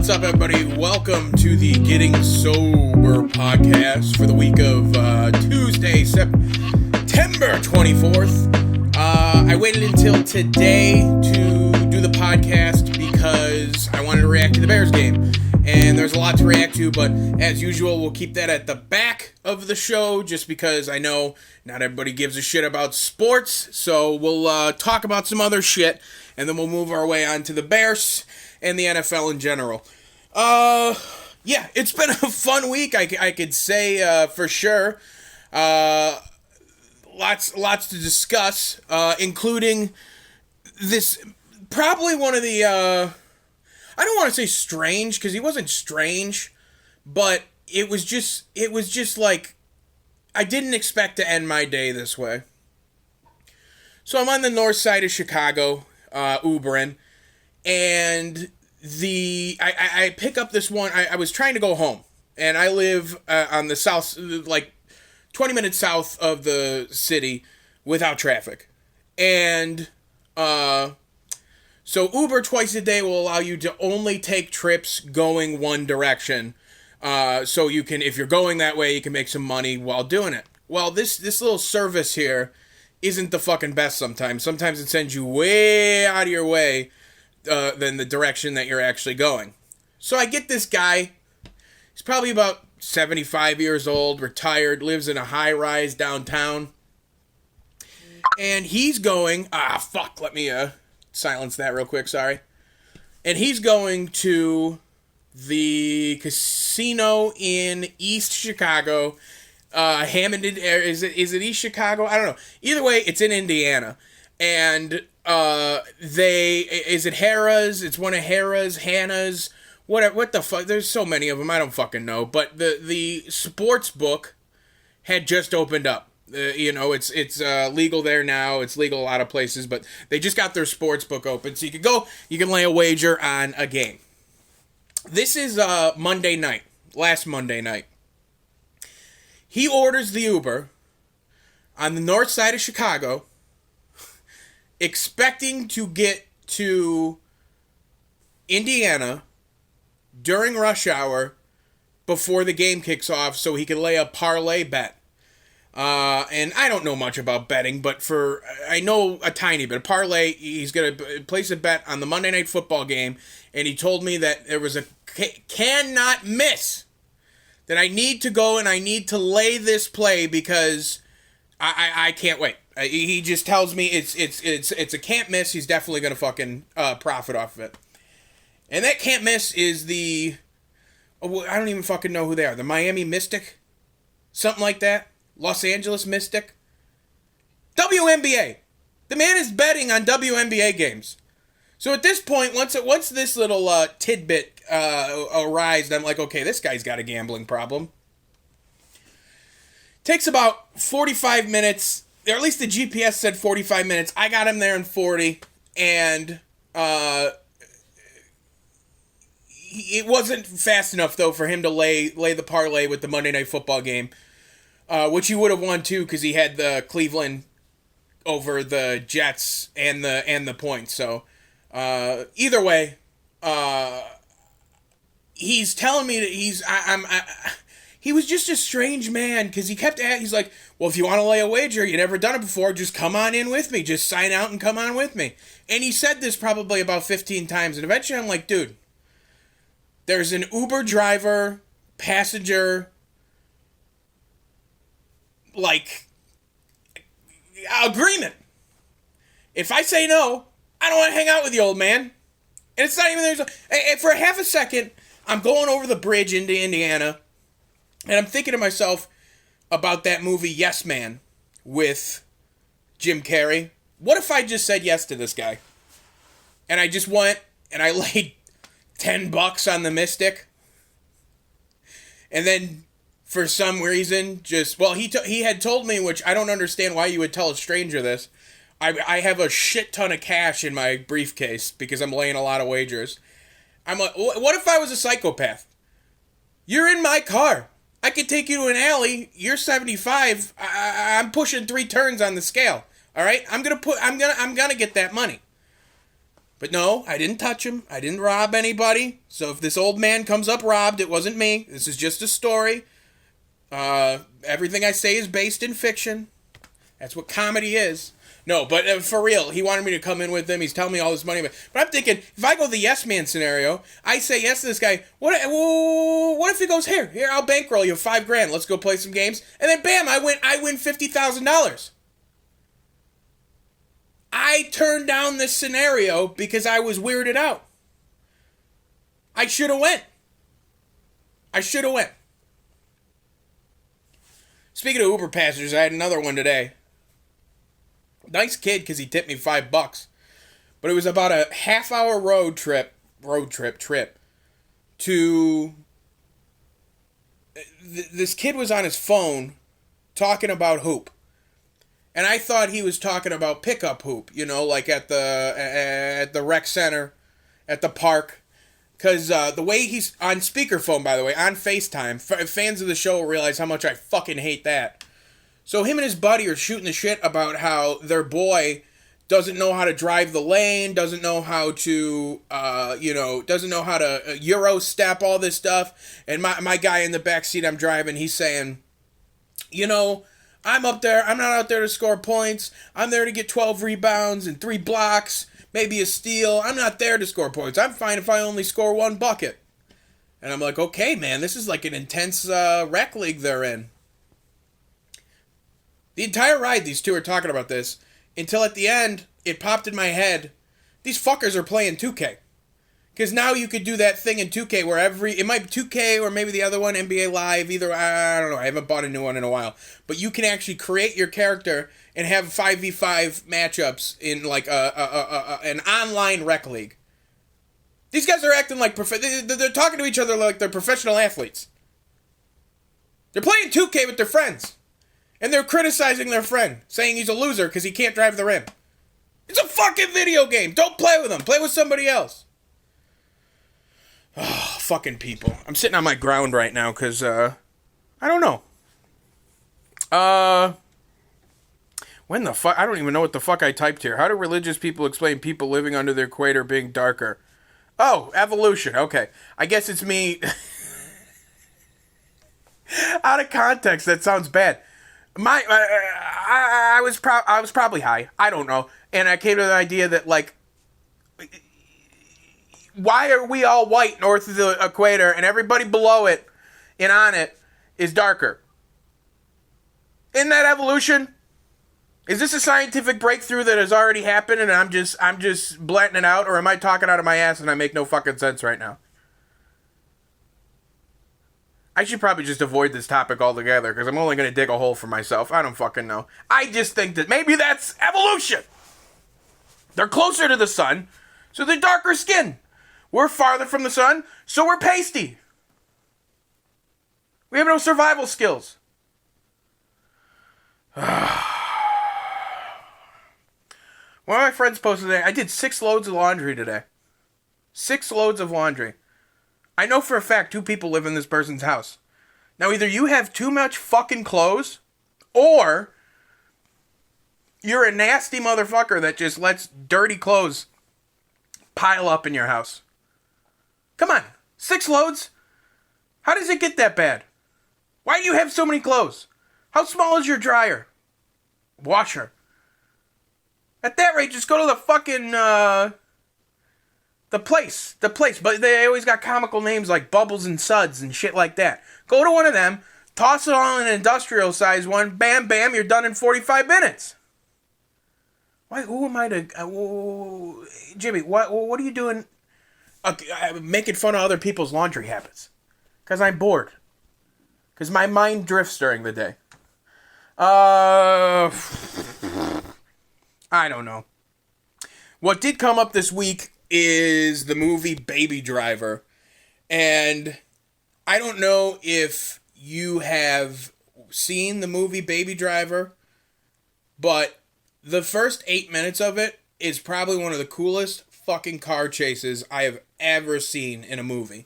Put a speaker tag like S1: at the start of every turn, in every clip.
S1: What's up, everybody? Welcome to the Getting Sober podcast for the week of Tuesday, September 24th. I waited until today to do the podcast because I wanted to react to the Bears game. And there's a lot to react to, but as usual, we'll keep that at the back of the show just because I know not everybody gives a shit about sports. So we'll talk about some other shit, and then we'll move our way on to the Bears and the NFL in general. Yeah, it's been a fun week, I could say for sure. Lots to discuss, including this, probably one of the, I don't want to say strange, because he wasn't strange, but it was just like, I didn't expect to end my day this way. So I'm on the north side of Chicago, Ubering, and I pick up this one. I was trying to go home, and I live on the south, like 20 minutes south of the city without traffic. And so Uber twice a day will allow you to only take trips going one direction. So you can, if you're going that way, you can make some money while doing it. Well, this little service here isn't the fucking best sometimes. Sometimes it sends you way out of your way than the direction that you're actually going. So I get this guy. He's probably about 75 years old, retired, lives in a high-rise downtown. And he's going... let me silence that real quick, sorry. And he's going to the casino in East Chicago. Hammond, is it East Chicago? I don't know. Either way, it's in Indiana. And is it Harrah's? It's one of Harrah's, Hannah's, what the fuck? There's so many of them, I don't fucking know. But the sports book had just opened up. It's legal there now. It's legal a lot of places, but they just got their sports book open. So you can go, you can lay a wager on a game. This is Monday night, last Monday night. He orders the Uber on the north side of Chicago, expecting to get to Indiana during rush hour before the game kicks off so he can lay a parlay bet. And I don't know much about betting, but I know a tiny bit. A parlay, he's going to place a bet on the Monday Night Football game, and he told me that there was a cannot miss, that I need to go and I need to lay this play because I can't wait. He just tells me it's a can't miss. He's definitely going to fucking profit off of it. And that can't miss is I don't even fucking know who they are. The Miami Mystic? Something like that? Los Angeles Mystic? WNBA. The man is betting on WNBA games. So at this point, once this little tidbit arises, I'm like, okay, this guy's got a gambling problem. Takes about 45 minutes, or at least the GPS said 45 minutes. I got him there in 40, and it wasn't fast enough, though, for him to lay the parlay with the Monday Night Football game, which he would have won, too, because he had the Cleveland over the Jets and the points. So, either way, he's telling me that he was just a strange man, because he's like, well, if you want to lay a wager, you never done it before, just come on in with me. Just sign out and come on with me. And he said this probably about 15 times, and eventually I'm like, dude, there's an Uber driver, passenger, like, agreement. If I say no, I don't want to hang out with you, old man. And it's not even, for half a second, I'm going over the bridge into Indiana, and I'm thinking to myself about that movie Yes Man with Jim Carrey. What if I just said yes to this guy? And I just went and I laid $10 on the Mystic. And then for some reason, he had told me, which I don't understand why you would tell a stranger this. I have a shit ton of cash in my briefcase because I'm laying a lot of wagers. I'm like, what if I was a psychopath? You're in my car. I could take you to an alley. You're 75. I'm pushing 3 turns on the scale. All right, I'm gonna get that money. But no, I didn't touch him. I didn't rob anybody. So if this old man comes up robbed, it wasn't me. This is just a story. Everything I say is based in fiction. That's what comedy is. No, but for real, he wanted me to come in with him. He's telling me all this money. But I'm thinking, if I go the yes man scenario, I say yes to this guy. What if he goes, here, I'll bankroll you $5,000. Let's go play some games. And then bam, I win $50,000. I turned down this scenario because I was weirded out. I should have went. Speaking of Uber passengers, I had another one today. Nice kid because he tipped me $5. But it was about a half-hour road trip to... This kid was on his phone talking about hoop. And I thought he was talking about pickup hoop, like at the rec center, at the park. Because the way he's on speakerphone, by the way, on FaceTime, fans of the show will realize how much I fucking hate that. So him and his buddy are shooting the shit about how their boy doesn't know how to drive the lane, doesn't know how to, doesn't know how to Euro step, all this stuff. And my guy in the backseat I'm driving, he's saying, I'm up there. I'm not out there to score points. I'm there to get 12 rebounds and 3 blocks, maybe a steal. I'm not there to score points. I'm fine if I only score 1 bucket. And I'm like, okay, man, this is like an intense rec league they're in. The entire ride, these two are talking about this, until at the end, it popped in my head, these fuckers are playing 2K. Because now you could do that thing in 2K where it might be 2K or maybe the other one, NBA Live, either, I don't know, I haven't bought a new one in a while. But you can actually create your character and have 5v5 matchups in like an online rec league. These guys are acting like, they're talking to each other like they're professional athletes. They're playing 2K with their friends. And they're criticizing their friend, saying he's a loser because he can't drive the rim. It's a fucking video game. Don't play with him. Play with somebody else. Oh, fucking people. I'm sitting on my ground right now because, I don't know. When the fuck? I don't even know what the fuck I typed here. How do religious people explain people living under the equator being darker? Oh, evolution. Okay. I guess it's me. Out of context, that sounds bad. I was probably high. I don't know. And I came to the idea that, like, why are we all white north of the equator and everybody below it and on it is darker? Isn't that evolution? Is this a scientific breakthrough that has already happened and I'm just blatting it out, or am I talking out of my ass and I make no fucking sense right now? I should probably just avoid this topic altogether because I'm only going to dig a hole for myself. I don't fucking know. I just think that maybe that's evolution. They're closer to the sun, so they're darker skin. We're farther from the sun, so we're pasty. We have no survival skills. One of my friends posted today, I did 6 loads of laundry today. 6 loads of laundry. I know for a fact 2 people live in this person's house. Now, either you have too much fucking clothes, or you're a nasty motherfucker that just lets dirty clothes pile up in your house. Come on, 6 loads? How does it get that bad? Why do you have so many clothes? How small is your dryer? Washer. At that rate, just go to the fucking, The place. But they always got comical names like Bubbles and Suds and shit like that. Go to one of them, toss it all in an industrial size one, bam, bam, you're done in 45 minutes. Why? Who am I to... Jimmy, what are you doing making fun of other people's laundry habits? Because I'm bored. Because my mind drifts during the day. I don't know. What did come up this week is the movie Baby Driver. And I don't know if you have seen the movie Baby Driver, but the first 8 minutes of it is probably one of the coolest fucking car chases I have ever seen in a movie.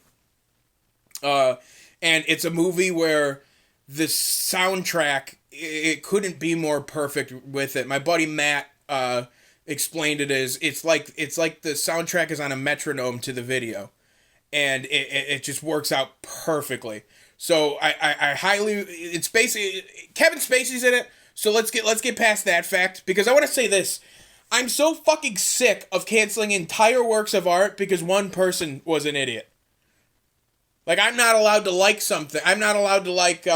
S1: And it's a movie where the soundtrack, it couldn't be more perfect with it. My buddy Matt explained it as it's like the soundtrack is on a metronome to the video, and it just works out perfectly. So I highly, it's basically Kevin Spacey's in it. So let's get past that fact, because I want to say this. I'm so fucking sick of canceling entire works of art because one person was an idiot. Like, I'm not allowed to like something. I'm not allowed to like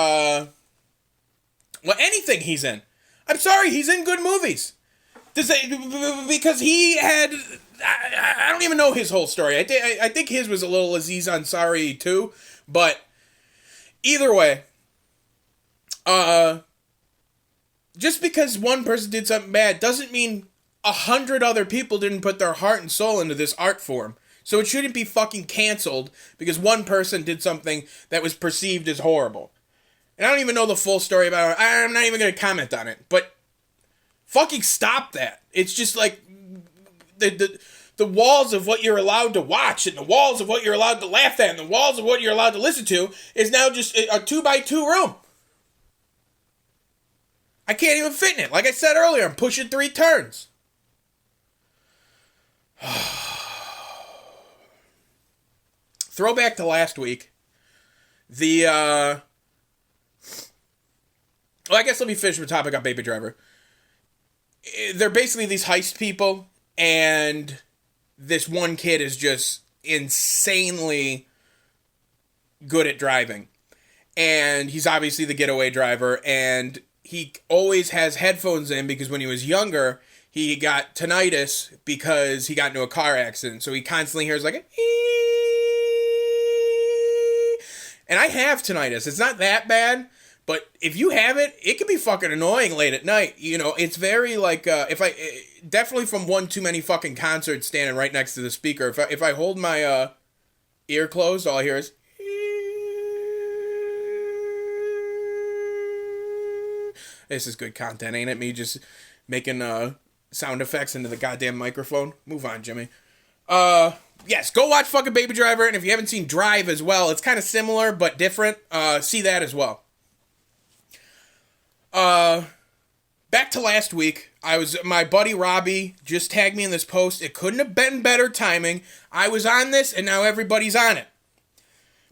S1: anything he's in. I'm sorry, he's in good movies. Because he had, I don't even know his whole story. I think his was a little Aziz Ansari too, but either way, just because one person did something bad doesn't mean 100 other people didn't put their heart and soul into this art form. So it shouldn't be fucking canceled because one person did something that was perceived as horrible. And I don't even know the full story about it. I'm not even going to comment on it. But fucking stop that. It's just like the walls of what you're allowed to watch and the walls of what you're allowed to laugh at and the walls of what you're allowed to listen to is now just a 2x2 room. I can't even fit in it. Like I said earlier, I'm pushing 3 turns. Throwback to last week. I guess let me finish the topic on Baby Driver. They're basically these heist people, and this one kid is just insanely good at driving. And he's obviously the getaway driver, and he always has headphones in because when he was younger, he got tinnitus because he got into a car accident. So he constantly hears like a and I have tinnitus. It's not that bad, but if you have it, it can be fucking annoying late at night. You know, it's very like definitely from one too many fucking concerts standing right next to the speaker. If I hold my ear closed, all I hear is this is good content, ain't it? Me just making sound effects into the goddamn microphone. Move on, Jimmy. Yes, go watch fucking Baby Driver, and if you haven't seen Drive as well, it's kind of similar but different. See that as well. Back to last week. My buddy Robbie just tagged me in this post. It couldn't have been better timing. I was on this, and now everybody's on it.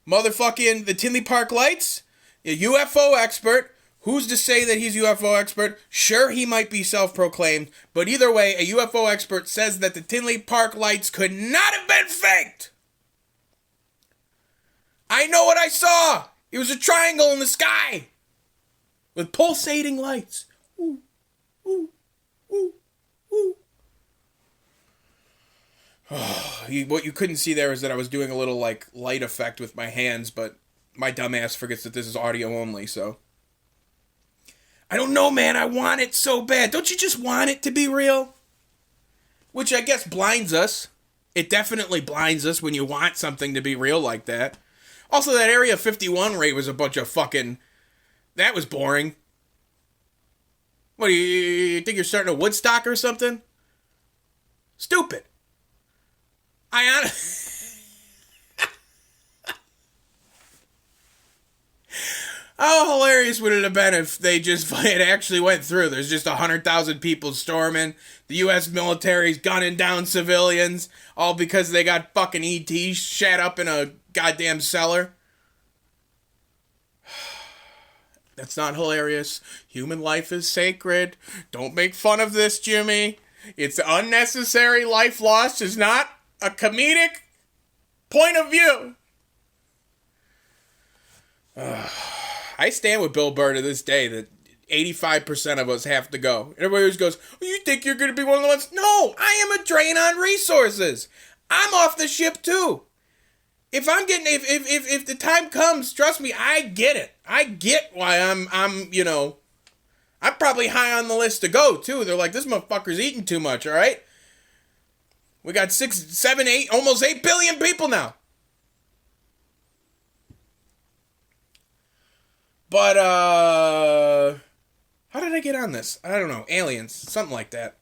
S1: Motherfucking the Tinley Park Lights, a UFO expert. Who's to say that he's a UFO expert? Sure, he might be self-proclaimed, but either way, a UFO expert says that the Tinley Park Lights could not have been faked. I know what I saw. It was a triangle in the sky with pulsating lights. Ooh, ooh, ooh, ooh. What you couldn't see there is that I was doing a little like light effect with my hands, but my dumbass forgets that this is audio only, so. I don't know, man. I want it so bad. Don't you just want it to be real? Which I guess blinds us. It definitely blinds us when you want something to be real like that. Also, that Area 51 raid was a bunch of fucking... That was boring. What, you think you're starting a Woodstock or something? Stupid. I honestly... How hilarious would it have been if it actually went through? There's just 100,000 people storming. The U.S. military's gunning down civilians, all because they got fucking ETs shat up in a goddamn cellar. That's not hilarious. Human life is sacred. Don't make fun of this, Jimmy. It's unnecessary life loss is not a comedic point of view. I stand with Bill Burr to this day that 85% of us have to go. Everybody always goes, oh, you think you're going to be one of the ones? No, I am a drain on resources. I'm off the ship too. If the time comes, trust me, I get it. I get why I'm probably high on the list to go too. They're like, this motherfucker's eating too much, all right? We got 6, 7, 8, almost 8 billion people now. But, how did I get on this? I don't know. Aliens. Something like that.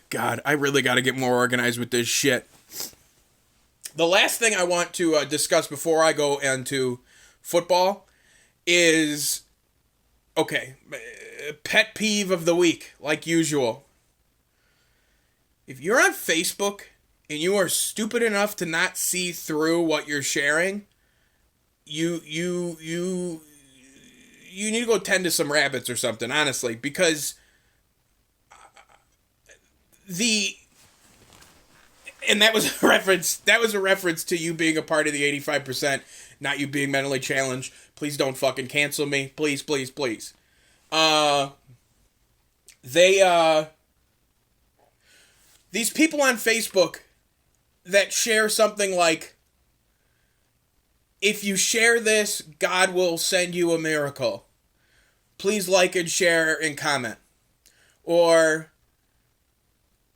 S1: God, I really got to get more organized with this shit. The last thing I want to discuss before I go into football is Okay, pet peeve of the week, like usual. If you're on Facebook and you are stupid enough to not see through what you're sharing, you need to go tend to some rabbits or something, honestly, because the and that was a reference to you being a part of the 85%, not you being mentally challenged. Please don't fucking cancel me. Please, please, please. They these people on Facebook that share something like, if you share this, God will send you a miracle. Please like and share and comment. Or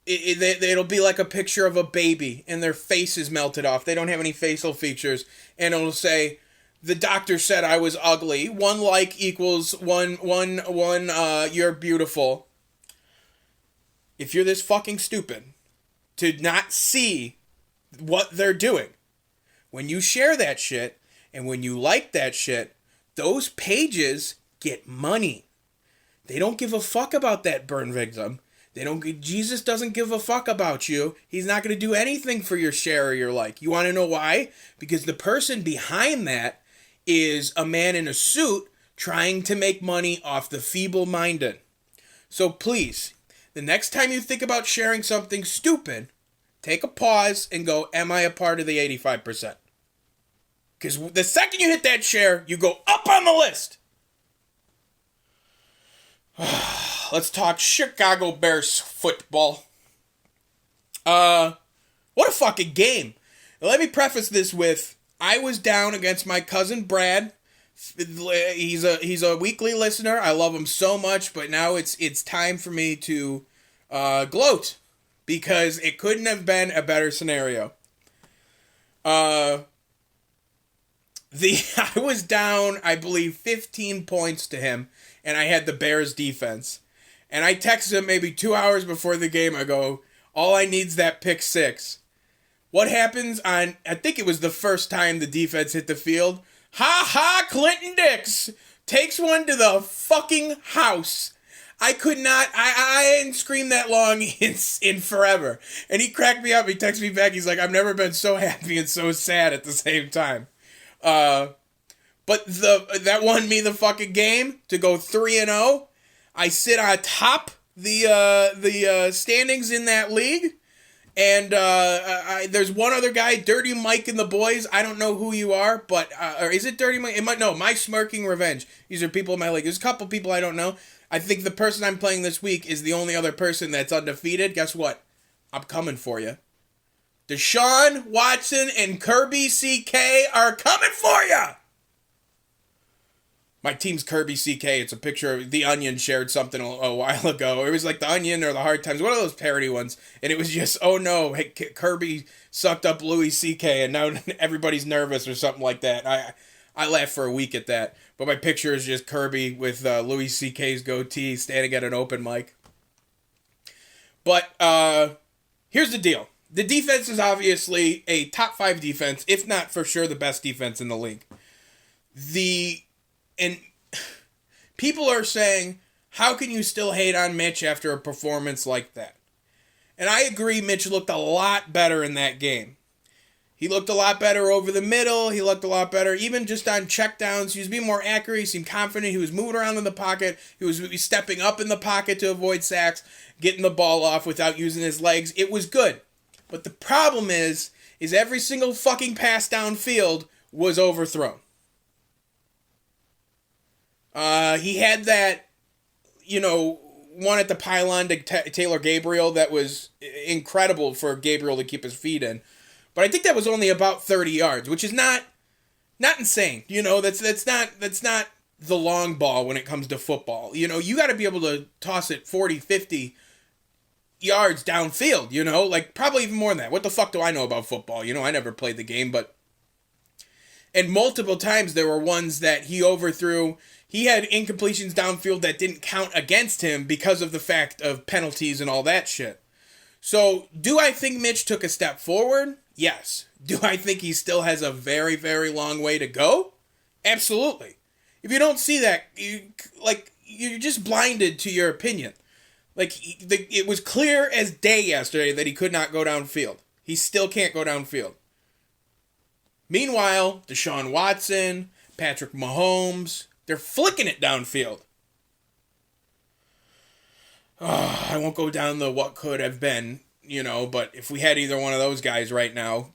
S1: it'll be like a picture of a baby and their face is melted off. They don't have any facial features. And it'll say, the doctor said I was ugly. 1 like equals one, you're beautiful. If you're this fucking stupid to not see what they're doing, when you share that shit and when you like that shit, those pages get money. They don't give a fuck about that burn victim. Jesus doesn't give a fuck about you. He's not going to do anything for your share or your like. You want to know why? Because the person behind that is a man in a suit trying to make money off the feeble-minded. So please, the next time you think about sharing something stupid, take a pause and go, am I a part of the 85%? Because the second you hit that share, you go up on the list. Let's talk Chicago Bears football. What a fucking game. Let me preface this with, I was down against my cousin Brad. He's a weekly listener. I love him so much, but now it's time for me to gloat, because it couldn't have been a better scenario. I was down, I believe, 15 points to him, and I had the Bears defense. And I texted him maybe 2 hours before the game. I go, all I need's that pick 6. What happens on, I think it was the first time the defense hit the field? Ha ha, Clinton Dix takes one to the fucking house. I could not, I hadn't screamed that long in forever. And he cracked me up. He texted me back. He's like, I've never been so happy and so sad at the same time. But that won me the fucking game to go 3-0. I sit on top the standings in that league. And there's one other guy, Dirty Mike and the boys. I don't know who you are, but or is it Dirty Mike? My Smirking Revenge. These are people in my league. There's a couple people I don't know. I think the person I'm playing this week is the only other person that's undefeated. Guess what? I'm coming for you. Deshaun Watson and Kirby CK are coming for you. My team's Kirby CK. It's a picture of The Onion shared something a while ago. It was like The Onion or The Hard Times, one of those parody ones. And it was just, oh no, hey, Kirby sucked up Louis CK and now everybody's nervous or something like that. I laughed for a week at that. But my picture is just Kirby with Louis CK's goatee standing at an open mic. But here's the deal. The defense is obviously a top 5 defense, if not for sure the best defense in the league. And people are saying, how can you still hate on Mitch after a performance like that? And I agree, Mitch looked a lot better in that game. He looked a lot better over the middle. He looked a lot better even just on checkdowns. He was being more accurate. He seemed confident. He was moving around in the pocket. He was stepping up in the pocket to avoid sacks, getting the ball off without using his legs. It was good. But the problem is every single fucking pass downfield was overthrown. He had that, one at the pylon to Taylor Gabriel that was incredible for Gabriel to keep his feet in. But I think that was only about 30 yards, which is not insane. That's not the long ball when it comes to football. You got to be able to toss it 40, 50 yards downfield, like probably even more than that. What the fuck do I know about football? I never played the game, and multiple times there were ones that he overthrew. He had incompletions downfield that didn't count against him because of the fact of penalties and all that shit. So, do I think Mitch took a step forward? Yes. Do I think he still has a very, very long way to go? Absolutely. If you don't see that, you're just blinded to your opinion. It was clear as day yesterday that he could not go downfield. He still can't go downfield. Meanwhile, Deshaun Watson, Patrick Mahomes, they're flicking it downfield. I won't go down the what could have been, but if we had either one of those guys right now,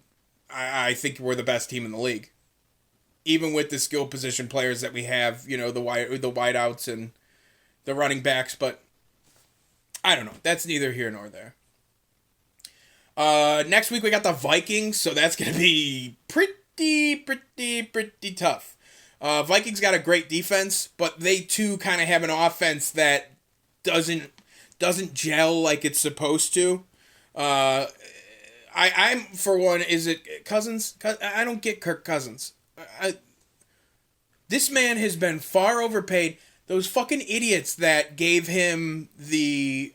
S1: I think we're the best team in the league. Even with the skill position players that we have, the wideouts and the running backs, but I don't know. That's neither here nor there. Next week we got the Vikings, so that's going to be pretty tough. Vikings got a great defense, but they too kind of have an offense that doesn't gel like it's supposed to. I'm for one, is it Cousins? I don't get Kirk Cousins. This man has been far overpaid. Those fucking idiots that gave him the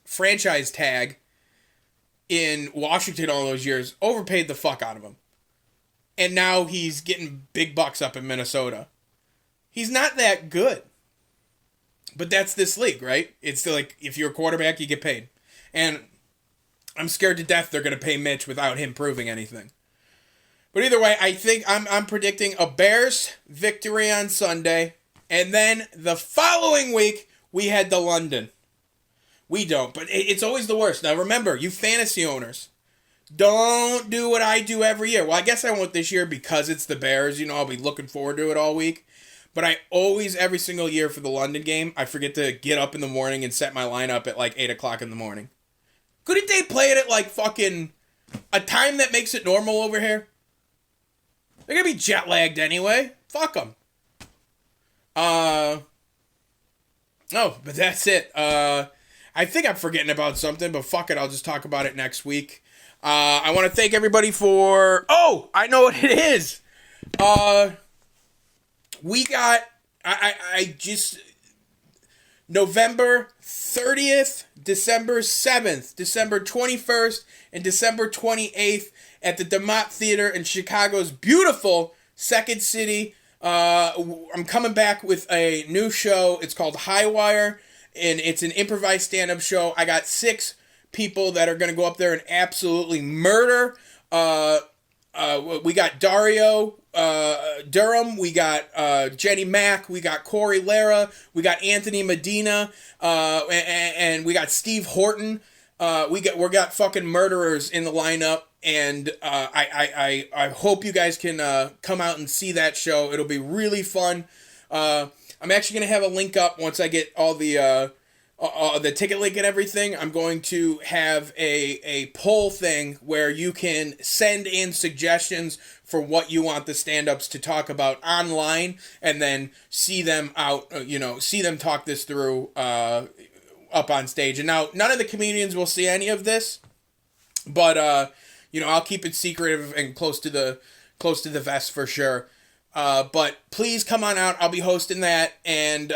S1: franchise tag in Washington all those years overpaid the fuck out of him. And now he's getting big bucks up in Minnesota. He's not that good. But that's this league, right? It's like, if you're a quarterback, you get paid. And I'm scared to death they're going to pay Mitch without him proving anything. But either way, I think I'm predicting a Bears victory on Sunday. And then the following week, we head to London. We don't, but it's always the worst. Now remember, you fantasy owners, don't do what I do every year. Well, I guess I won't this year because it's the Bears. I'll be looking forward to it all week. But I always, every single year for the London game, I forget to get up in the morning and set my lineup at like 8 o'clock in the morning. Couldn't they play it at like fucking a time that makes it normal over here? They're going to be jet lagged anyway. Fuck them. No, but that's it. I think I'm forgetting about something, but fuck it, I'll just talk about it next week. I want to thank everybody for... Oh, I know what it is. We got... I just... November 30th, December 7th, December 21st, and December 28th at the DeMott Theater in Chicago's beautiful Second City. I'm coming back with a new show. It's called High Wire, and it's an improvised stand-up show. I got 6 people that are going to go up there and absolutely murder. We got Dario Durham, we got Jenny Mack, we got Corey Lara, we got Anthony Medina, and we got Steve Horton. We got fucking murderers in the lineup. And I hope you guys can come out and see that show. It'll be really fun. I'm actually going to have a link up once I get all the ticket link and everything. I'm going to have a poll thing where you can send in suggestions for what you want the stand-ups to talk about online, and then see them out, see them talk this through up on stage. And now, none of the comedians will see any of this, but I'll keep it secretive and close to the vest for sure. But please come on out. I'll be hosting that, and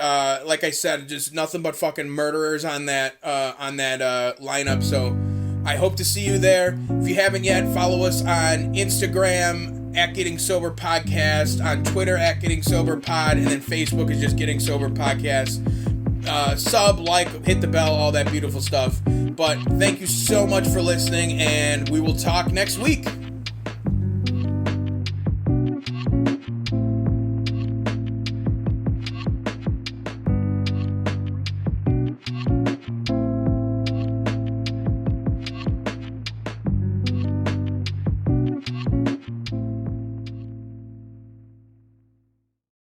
S1: like I said, just nothing but fucking murderers on that lineup. So I hope to see you there. If you haven't yet, follow us on Instagram at Getting Sober Podcast, on Twitter at Getting Sober Pod, and then Facebook is just Getting Sober Podcast. Sub, like, hit the bell, all that beautiful stuff. But thank you so much for listening, and we will talk next week.